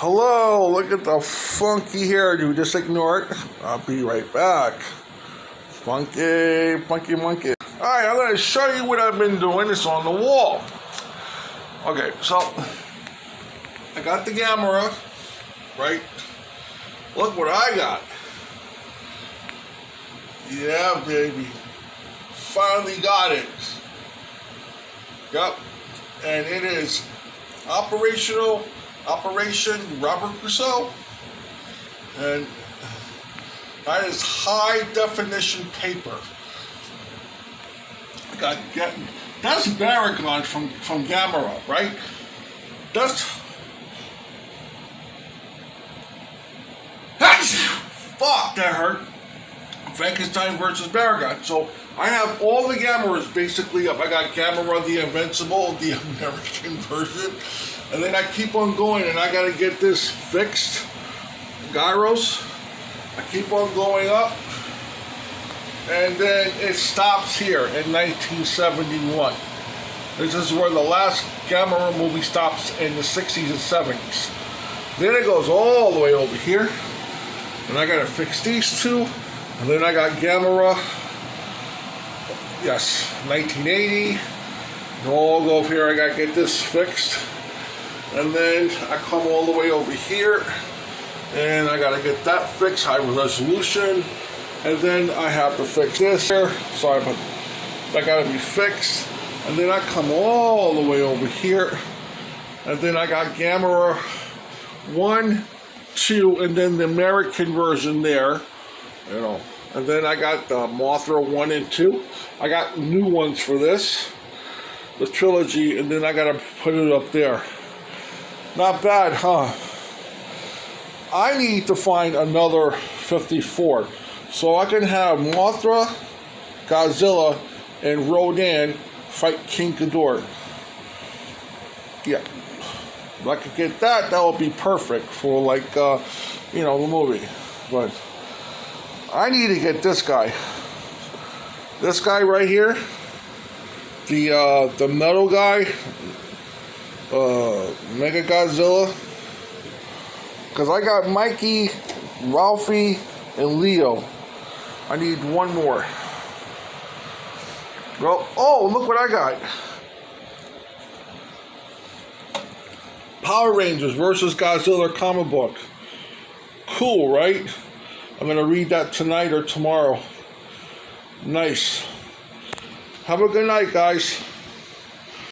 Hello, look at the funky hairdo. Just ignore it. I'll be right back. Funky, funky monkey. Alright, I'm going to show you what I've been doing. It's on the wall. Okay, so I got the camera, right? Look what I got. Yeah, baby. Finally got it. Yep. And it is Operation Robert Crusoe. And that is high definition paper. That's Baragon from Gamera, right? Fuck, that hurt. Frankenstein versus Baragon. So I have all the Gameras basically up. I got Gamera the Invincible, the American version. And then I keep on going and I gotta get this fixed. Gyros. I keep on going up. And then it stops here in 1971. This is where the last Gamera movie stops in the 60s and 70s. Then it goes all the way over here. And I gotta fix these two. And then I got Gamera, yes, 1980. And all go over here, I gotta get this fixed. And then I come all the way over here. And I gotta get that fixed, high resolution. And then I have to fix this here. Sorry, but that gotta be fixed. And then I come all the way over here. And then I got Gamera 1, 2, and then the American version there. You know. And then I got the Mothra 1 and 2. I got new ones for this. The trilogy, and then I gotta put it up there. Not bad, huh? I need to find another 54. So I can have Mothra, Godzilla, and Rodan fight King Ghidorah. Yeah. If I could get that, that would be perfect for the movie. But I need to get this guy. This guy right here. The metal guy. Mega Godzilla. Because I got Mikey, Ralphie, and Leo. I need one more. Well, oh, look what I got. Power Rangers versus Godzilla comic book. Cool, right? I'm going to read that tonight or tomorrow. Nice. Have a good night, guys.